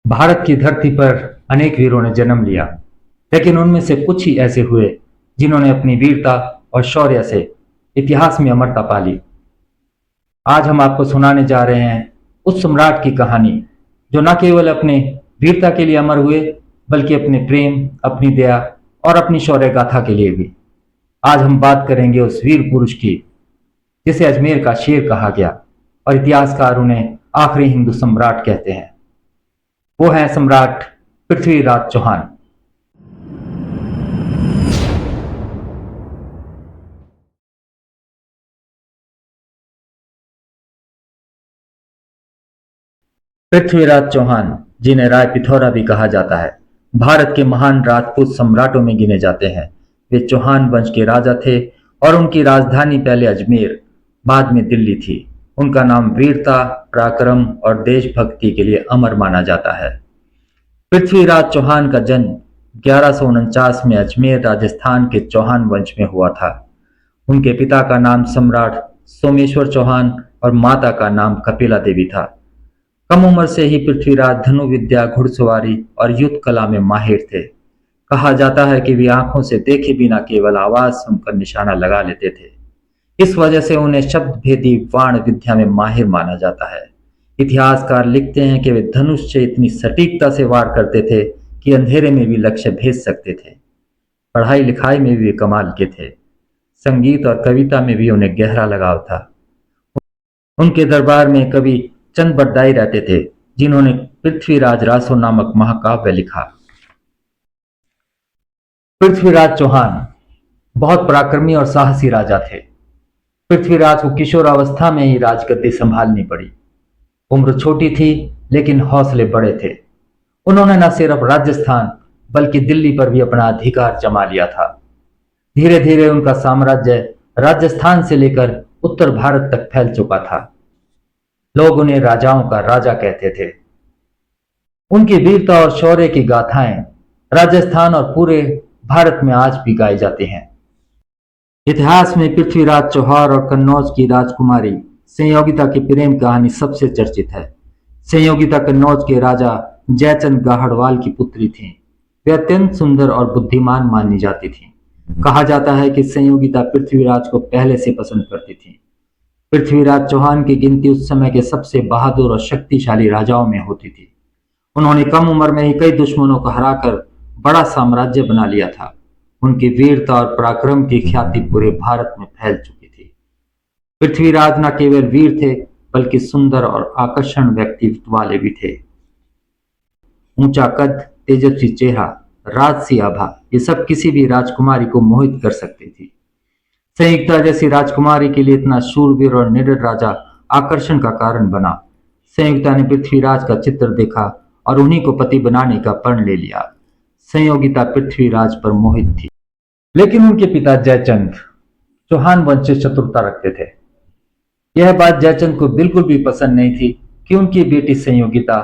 भारत की धरती पर अनेक वीरों ने जन्म लिया, लेकिन उनमें से कुछ ही ऐसे हुए जिन्होंने अपनी वीरता और शौर्य से इतिहास में अमरता पाली। आज हम आपको सुनाने जा रहे हैं उस सम्राट की कहानी जो न केवल अपने वीरता के लिए अमर हुए, बल्कि अपने प्रेम, अपनी दया और अपनी शौर्य गाथा के लिए भी। आज हम बात करेंगे उस वीर पुरुष की जिसे अजमेर का शेर कहा गया और इतिहासकार उन्हें आखिरी हिंदू सम्राट कहते हैं। वो है सम्राट पृथ्वीराज चौहान। पृथ्वीराज चौहान, जिन्हें राय पिथौरा भी कहा जाता है, भारत के महान राजपूत सम्राटों में गिने जाते हैं। वे चौहान वंश के राजा थे और उनकी राजधानी पहले अजमेर, बाद में दिल्ली थी। उनका नाम वीरता, पराक्रम और देशभक्ति के लिए अमर माना जाता है। पृथ्वीराज चौहान का जन्म 1149 में अजमेर, राजस्थान के चौहान वंश में हुआ था। उनके पिता का नाम सम्राट सोमेश्वर चौहान और माता का नाम कपिला देवी था। कम उम्र से ही पृथ्वीराज धनुर्विद्या, घुड़सवारी और युद्ध कला में माहिर थे। कहा जाता है कि वे आंखों से देखे बिना केवल आवाज सुनकर निशाना लगा लेते थे। इस वजह से उन्हें शब्द भेदी वाण विद्या में माहिर माना जाता है। इतिहासकार लिखते हैं कि वे धनुष से इतनी सटीकता से वार करते थे कि अंधेरे में भी लक्ष्य भेद सकते थे। पढ़ाई लिखाई में भी वे कमाल के थे। संगीत और कविता में भी उन्हें गहरा लगाव था। उनके दरबार में कवि चंद बरदाई रहते थे, जिन्होंने पृथ्वीराज रासो नामक महाकाव्य लिखा। पृथ्वीराज चौहान बहुत पराक्रमी और साहसी राजा थे। पृथ्वीराज को किशोरावस्था में ही राजगद्दी संभालनी पड़ी। उम्र छोटी थी, लेकिन हौसले बड़े थे। उन्होंने न सिर्फ राजस्थान बल्कि दिल्ली पर भी अपना अधिकार जमा लिया था। धीरे धीरे उनका साम्राज्य राजस्थान से लेकर उत्तर भारत तक फैल चुका था। लोग उन्हें राजाओं का राजा कहते थे। उनकी वीरता और शौर्य की गाथाएं राजस्थान और पूरे भारत में आज भी गाई जाती हैं। इतिहास में पृथ्वीराज चौहान और कन्नौज की राजकुमारी संयोगिता की प्रेम कहानी सबसे चर्चित है। संयोगिता कन्नौज के राजा जयचंद गाहड़वाल की पुत्री थीं। वे अत्यंत सुंदर और बुद्धिमान मानी जाती थीं। कहा जाता है कि संयोगिता पृथ्वीराज को पहले से पसंद करती थीं। पृथ्वीराज चौहान की गिनती उस समय के सबसे बहादुर और शक्तिशाली राजाओं में होती थी। उन्होंने कम उम्र में ही कई दुश्मनों को हराकर बड़ा साम्राज्य बना लिया था। उनकी वीरता और पराक्रम की ख्याति पूरे भारत में फैल चुकी थी। पृथ्वीराज न केवल वीर थे, बल्कि सुंदर और आकर्षण व्यक्तित्व वाले भी थे। ऊंचा कद, तेजस्वी चेहरा, राजसी आभा, ये सब किसी भी राजकुमारी को मोहित कर सकती थी। संयुक्ता जैसी राजकुमारी के लिए इतना शूरवीर और निडर राजा आकर्षण का कारण बना। संयुक्ता ने पृथ्वीराज का चित्र देखा और उन्हीं को पति बनाने का प्रण ले लिया। संयोगिता पृथ्वीराज पर मोहित थी, लेकिन उनके पिता जयचंद चौहान वंश से चतुरता रखते थे। यह बात जयचंद को बिल्कुल भी पसंद नहीं थी कि उनकी बेटी संयोगिता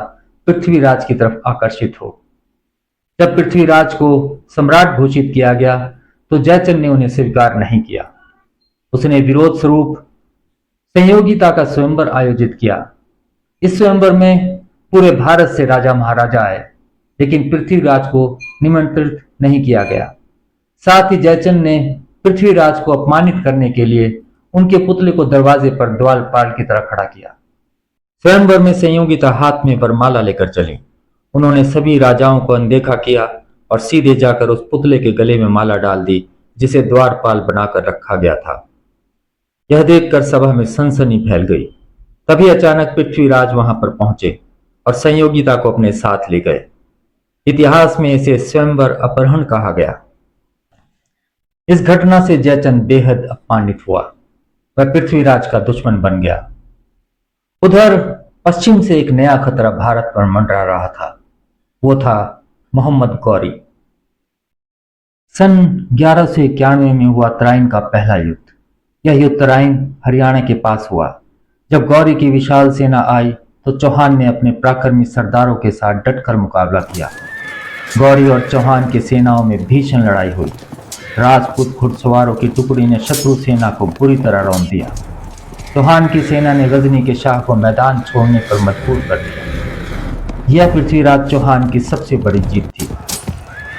पृथ्वीराज की तरफ आकर्षित हो। जब पृथ्वीराज को सम्राट घोषित किया गया तो जयचंद ने उन्हें स्वीकार नहीं किया। उसने विरोध स्वरूप संयोगिता का स्वयंवर आयोजित किया। इस स्वयंवर में पूरे भारत से राजा महाराजा आए, लेकिन पृथ्वीराज को निमंत्रित नहीं किया गया। साथ ही जयचंद ने पृथ्वीराज को अपमानित करने के लिए उनके पुतले को दरवाजे पर द्वारपाल की तरह खड़ा किया। स्वयंवर में संयोगिता हाथ में वरमाला लेकर चली। उन्होंने सभी राजाओं को अनदेखा किया और सीधे जाकर उस पुतले के गले में माला डाल दी, जिसे द्वारपाल बनाकर रखा गया था। यह देखकर सभा में सनसनी फैल गई। तभी अचानक पृथ्वीराज वहां पर पहुंचे और संयोगिता को अपने साथ ले गए। इतिहास में इसे स्वयंवर अपहरण कहा गया। इस घटना से जयचंद बेहद अपमानित हुआ। वह पृथ्वीराज का दुश्मन बन गया। उधर पश्चिम से एक नया खतरा भारत पर मंडरा रहा था। वो था मोहम्मद गौरी। सन 1191 में हुआ तराइन का पहला युद्ध। यह युद्ध तराइन हरियाणा के पास हुआ। जब गौरी की विशाल सेना आई तो चौहान ने अपने पराक्रमी सरदारों के साथ डटकर मुकाबला किया। गौरी और चौहान की सेनाओं में भीषण लड़ाई हुई। राजपूत घुड़सवारों की टुकड़ी ने शत्रु सेना को बुरी तरह रौंद दिया। चौहान की सेना ने गजनी के शाह को मैदान छोड़ने पर मजबूर कर दिया। यह पृथ्वीराज चौहान की सबसे बड़ी जीत थी,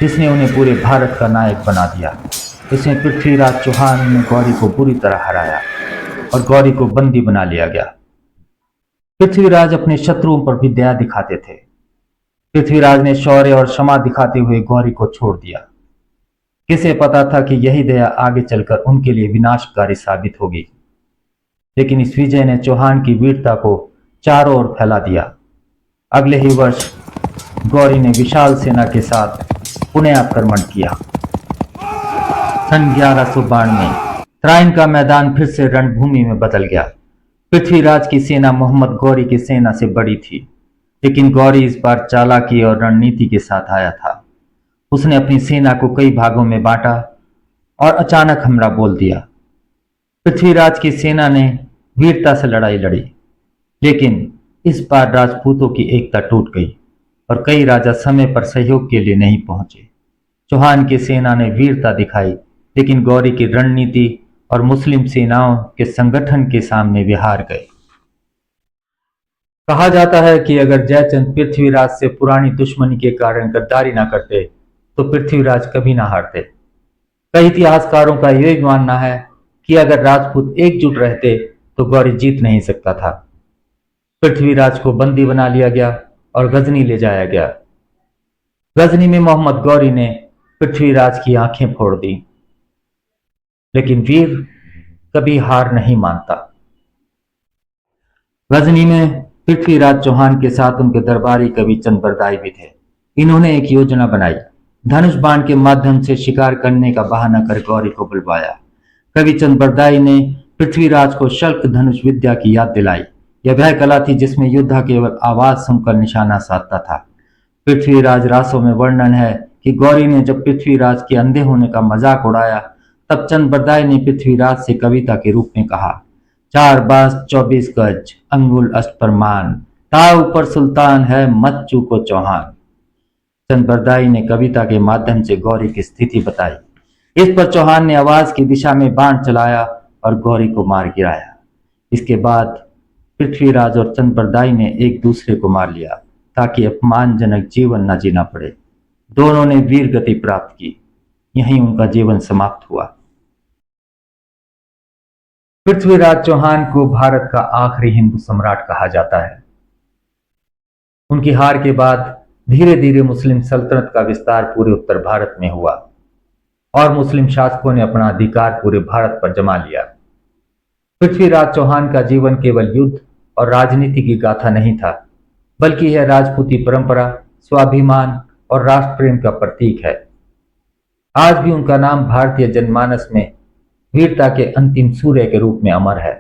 जिसने उन्हें पूरे भारत का नायक बना दिया। इसमें पृथ्वीराज चौहान ने गौरी को बुरी तरह हराया और गौरी को बंदी बना लिया गया। पृथ्वीराज अपने शत्रुओं पर भी दया दिखाते थे। पृथ्वीराज ने शौर्य और क्षमा दिखाते हुए गौरी को छोड़ दिया। किसे पता था कि यही दया आगे चलकर उनके लिए विनाशकारी साबित होगी। लेकिन इस विजय ने चौहान की वीरता को चारों ओर फैला दिया। अगले ही वर्ष गौरी ने विशाल सेना के साथ पुनः आक्रमण किया। सन 1192 त्राइन का मैदान फिर से रणभूमि में बदल गया। पृथ्वीराज की सेना मोहम्मद गौरी की सेना से बड़ी थी, लेकिन गौरी इस बार चालाकी और रणनीति के साथ आया था। उसने अपनी सेना को कई भागों में बांटा और अचानक हमला बोल दिया। पृथ्वीराज की सेना ने वीरता से लड़ाई लड़ी, लेकिन इस बार राजपूतों की एकता टूट गई और कई राजा समय पर सहयोग के लिए नहीं पहुंचे। चौहान की सेना ने वीरता दिखाई, लेकिन गौरी की रणनीति और मुस्लिम सेनाओं के संगठन के सामने वे हार गए। कहा जाता है कि अगर जयचंद पृथ्वीराज से पुरानी दुश्मनी के कारण गद्दारी ना करते तो पृथ्वीराज कभी ना हारते। कई इतिहासकारों का यह भी मानना है कि अगर राजपूत एकजुट रहते तो गौरी जीत नहीं सकता था। पृथ्वीराज को बंदी बना लिया गया और गजनी ले जाया गया। गजनी में मोहम्मद गौरी ने पृथ्वीराज की आंखें फोड़ दी, लेकिन वीर कभी हार नहीं मानता। गजनी में पृथ्वीराज चौहान के साथ उनके दरबारी कवि चंद्रबरदाई भी थे। इन्होंने एक योजना बनाई। धनुष बाण के माध्यम से शिकार करने का बहाना कर गौरी को बुलवाया। कवि चंद्रबरदाई ने पृथ्वीराज को शल्क धनुष विद्या की याद दिलाई। यह वह कला थी जिसमें योद्धा केवल आवाज सुनकर निशाना साधता था। पृथ्वीराज रासों में वर्णन है कि गौरी ने जब पृथ्वीराज के अंधे होने का मजाक उड़ाया, तब चंद्रबरदाई ने पृथ्वीराज से कविता के रूप में कहा, 4 बांस 24 गज अंगुल अष्टप्रमाण, ता ऊपर सुल्तान है मत चूको चौहान। चंद्रबरदाई ने कविता के माध्यम से गौरी की स्थिति बताई। इस पर चौहान ने आवाज की दिशा में बाण चलाया और गौरी को मार गिराया। इसके बाद पृथ्वीराज और चंद्रबरदाई ने एक दूसरे को मार लिया ताकि अपमानजनक जीवन न जीना पड़े। दोनों ने वीर गति प्राप्त की। यहीं उनका जीवन समाप्त हुआ। पृथ्वीराज चौहान को भारत का आखिरी हिंदू सम्राट कहा जाता है। उनकी हार के बाद धीरे धीरे मुस्लिम सल्तनत का विस्तार पूरे उत्तर भारत में हुआ और मुस्लिम शासकों ने अपना अधिकार पूरे भारत पर जमा लिया। पृथ्वीराज चौहान का जीवन केवल युद्ध और राजनीति की गाथा नहीं था, बल्कि यह राजपूती परंपरा, स्वाभिमान और राष्ट्र प्रेम का प्रतीक है। आज भी उनका नाम भारतीय जनमानस में वीरता के अंतिम सूर्य के रूप में अमर है।